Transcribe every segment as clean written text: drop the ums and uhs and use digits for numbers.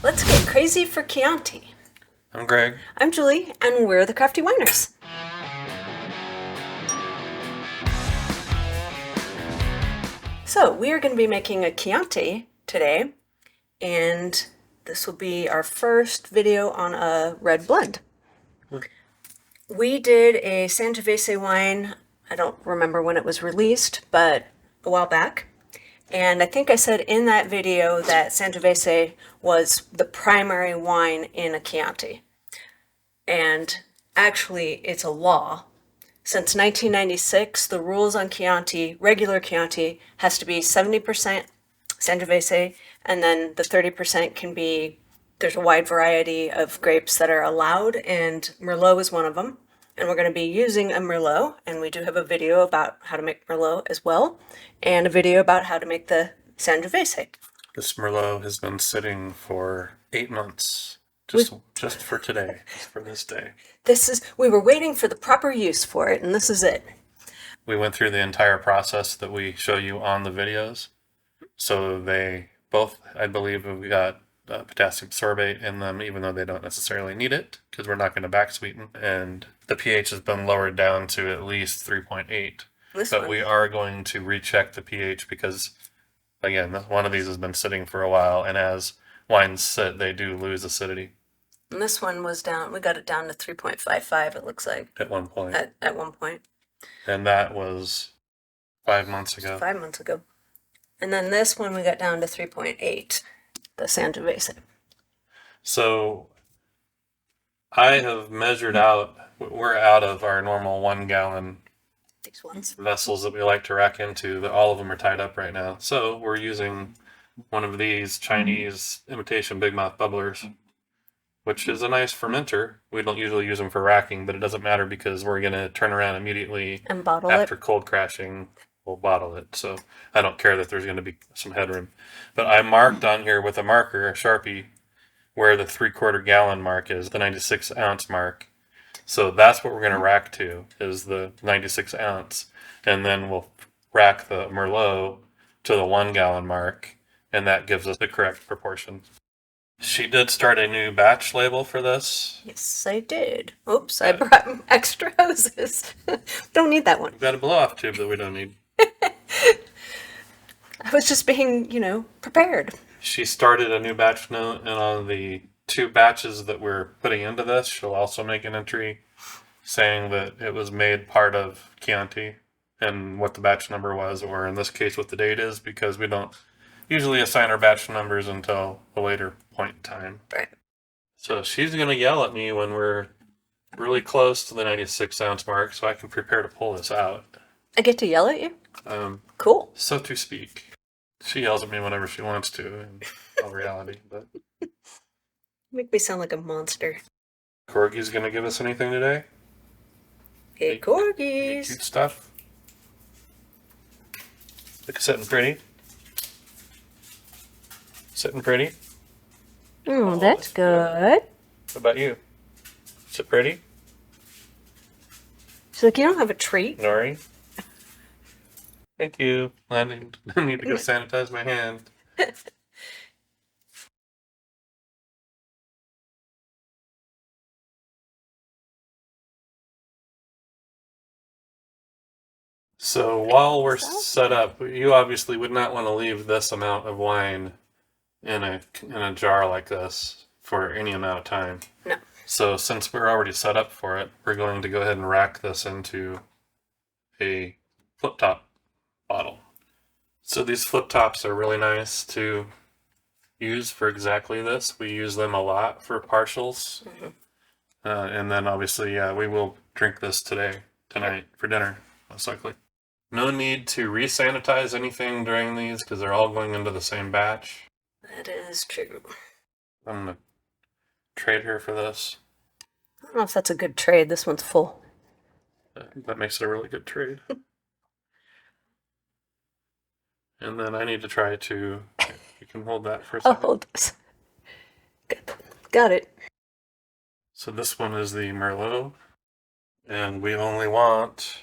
Let's get crazy for Chianti. I'm Greg. I'm Julie, and we're the Crafty Winers. So, we are going to be making a Chianti today, and this will be our first video on a red blend. We did a Sangiovese wine, I don't remember when it was released, but a while back. And I think I said in that video that Sangiovese was the primary wine in a Chianti. And actually, it's a law. Since 1996, the rules on Chianti, regular Chianti, has to be 70% Sangiovese, and then the 30% can be, there's a wide variety of grapes that are allowed, and Merlot is one of them. And we're going to be using a Merlot, and we do have a video about how to make Merlot as well, and a video about how to make the Sangiovese. This Merlot has been sitting for 8 months. Just for today. Just for this day. We were waiting for the proper use for it, and this is it. We went through the entire process that we show you on the videos. So they both, I believe, have got potassium sorbate in them, even though they don't necessarily need it, because we're not going to back sweeten. And the pH has been lowered down to at least 3.8. But we are going to recheck the pH because, again, one of these has been sitting for a while, and as wines sit, they do lose acidity. And this one was down, we got it down to 3.55, it looks like. At one point. At one point. And that was 5 months ago. 5 months ago. And then this one we got down to 3.8, the Sangiovese. So I have measured out, we're out of our normal 1 gallon these ones vessels that we like to rack into. All of them are tied up right now. So we're using one of these Chinese imitation big mouth bubblers, which is a nice fermenter. We don't usually use them for racking, but it doesn't matter because we're going to turn around immediately and bottle after it. Cold crashing. We'll bottle it. So I don't care that there's going to be some headroom. But I marked on here with a marker, a Sharpie, where the 3/4 gallon mark is, the 96 ounce mark. So that's what we're going to rack to, is the 96 ounce. And then we'll rack the Merlot to the 1 gallon mark, and that gives us the correct proportion. She did start a new batch label for this. Yes, I did. Oops, I brought extra hoses. Don't need that one. We've got a blow-off tube that we don't need. I was just being, prepared. She started a new batch note, and on the 2 batches that we're putting into this, she'll also make an entry saying that it was made part of Chianti and what the batch number was, or in this case what the date is, because we don't usually assign our batch numbers until a later point in time. Right. So she's going to yell at me when we're really close to the 96 ounce mark so I can prepare to pull this out. I get to yell at you? Cool. So to speak. She yells at me whenever she wants to, in all reality, but... Make me sound like a monster. Corgi's going to give us anything today? Hey, Corgis! Cute stuff. Look, sitting pretty. Sitting pretty. Oh, that's good. What about you? Is it pretty? So, like, you don't have a treat? Nori? Thank you. I need to go sanitize my hand. So while we're set up, you obviously would not want to leave this amount of wine in a jar like this for any amount of time. No. So since we're already set up for it, we're going to go ahead and rack this into a flip top bottle. So these flip tops are really nice to use for exactly this. We use them a lot for partials. Mm-hmm. And then obviously, we will drink this tonight for dinner, most likely. No need to re-sanitize anything during these because they're all going into the same batch. That is true. I'm going to trade her for this. I don't know if that's a good trade. This one's full. That makes it a really good trade. And then I need to try to... You can hold that for a second. I'll hold this. Good. Got it. So this one is the Merlot. And we only want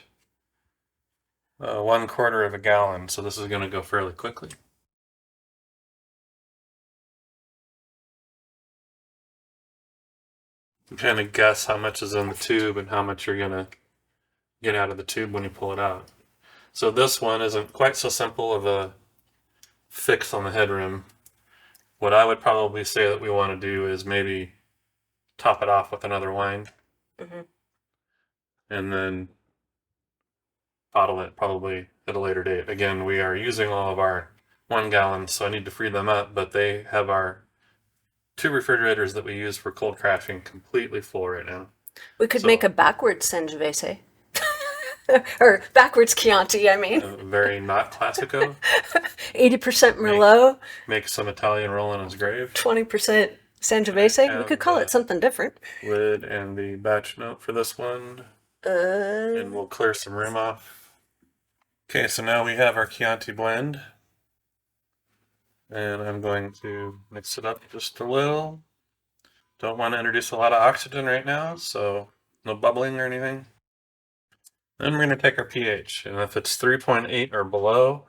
1/4 of a gallon. So this is going to go fairly quickly. kind of guess how much is in the tube and how much you're gonna get out of the tube when you pull it out. So this one isn't quite so simple of a fix on the headroom. What I would probably say that we want to do is maybe top it off with another wine, and then bottle it probably at a later date. Again, we are using all of our 1 gallons, so I need to free them up, but they have our 2 refrigerators that we use for cold crashing completely full right now. We could make a backwards Sangiovese. Or backwards Chianti, I mean. Very not Classico. 80% Merlot. Make some Italian roll in his grave. 20% Sangiovese. We could call it something different. Lid and the batch note for this one. And we'll clear some rim off. Okay, so now we have our Chianti blend. And I'm going to mix it up just a little. Don't want to introduce a lot of oxygen right now, so no bubbling or anything. Then we're going to take our pH, and if it's 3.8 or below,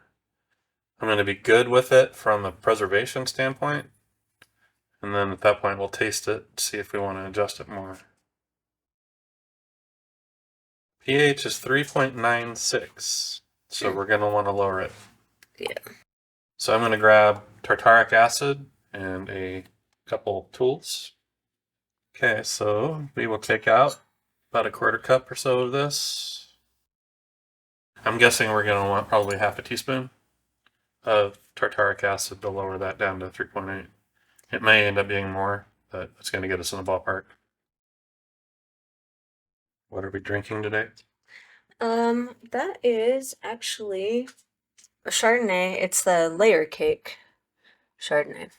I'm going to be good with it from a preservation standpoint. And then at that point, we'll taste it, see if we want to adjust it more. pH is 3.96, so we're going to want to lower it. Yeah. So I'm going to grab tartaric acid and a couple tools. Okay, so we will take out about a 1/4 cup or so of this. I'm guessing we're going to want probably half a teaspoon of tartaric acid to lower that down to 3.8. It may end up being more, but it's going to get us in the ballpark. What are we drinking today? That is actually a Chardonnay. It's the layer cake Chardonnay.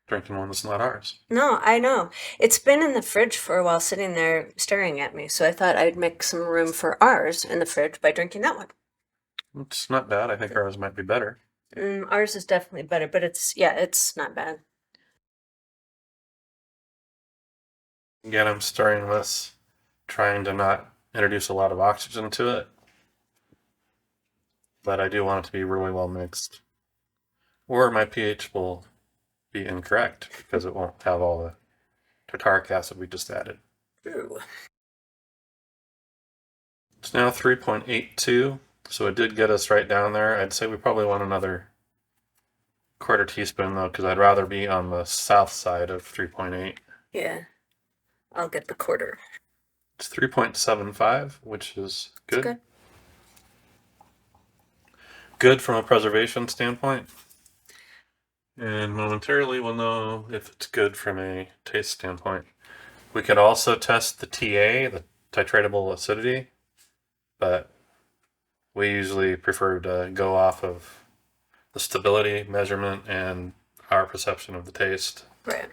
Drinking one that's not ours. No, I know. It's been in the fridge for a while, sitting there staring at me. So I thought I'd make some room for ours in the fridge by drinking that one. It's not bad. I think ours might be better. Ours is definitely better, but it's not bad. Again, I'm stirring this, trying to not introduce a lot of oxygen to it. But I do want it to be really well mixed. Or my pH will be incorrect because it won't have all the tartaric acid we just added. Ooh. It's now 3.82, so it did get us right down there. I'd say we probably want another 1/4 teaspoon though, because I'd rather be on the south side of 3.8. Yeah. I'll get the 1/4. It's 3.75, which is good. Good. Good from a preservation standpoint. And momentarily we'll know if it's good from a taste standpoint. We could also test the TA, the titratable acidity, but we usually prefer to go off of the stability measurement and our perception of the taste. Right.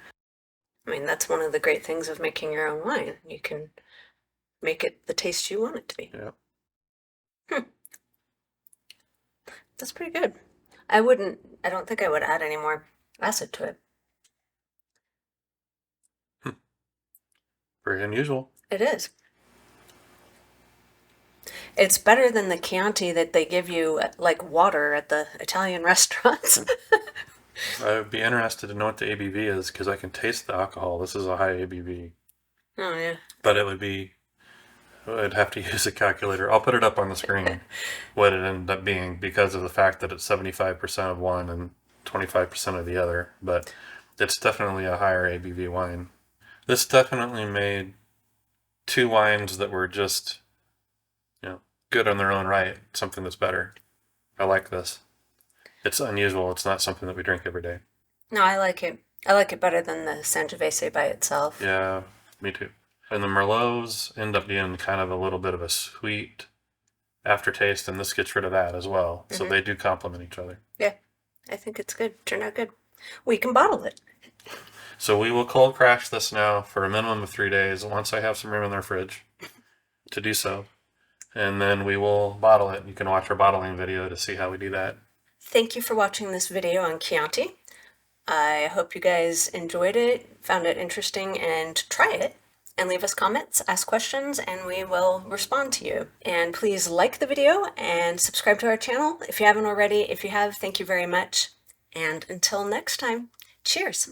I mean, that's one of the great things of making your own wine. You can make it the taste you want it to be. Yeah. That's pretty good. I don't think I would add any more acid to it. Very unusual. It is. It's better than the Chianti that they give you like water at the Italian restaurants. I would be interested to know what the ABV is because I can taste the alcohol. This is a high ABV. Oh, yeah. But I'd have to use a calculator. I'll put it up on the screen, what it ended up being, because of the fact that it's 75% of one and 25% of the other. But it's definitely a higher ABV wine. This definitely made 2 wines that were just, good on their own right. Something that's better. I like this. It's unusual. It's not something that we drink every day. No, I like it. I like it better than the Sangiovese by itself. Yeah, me too. And the Merlots end up being kind of a little bit of a sweet aftertaste, and this gets rid of that as well. So they do complement each other. Yeah, I think it's good. Turned out good. We can bottle it. So we will cold crash this now for a minimum of 3 days, once I have some room in our fridge to do so. And then we will bottle it. You can watch our bottling video to see how we do that. Thank you for watching this video on Chianti. I hope you guys enjoyed it, found it interesting, and try it. And leave us comments, ask questions, and we will respond to you. And please like the video and subscribe to our channel if you haven't already. If you have, thank you very much. And until next time, cheers.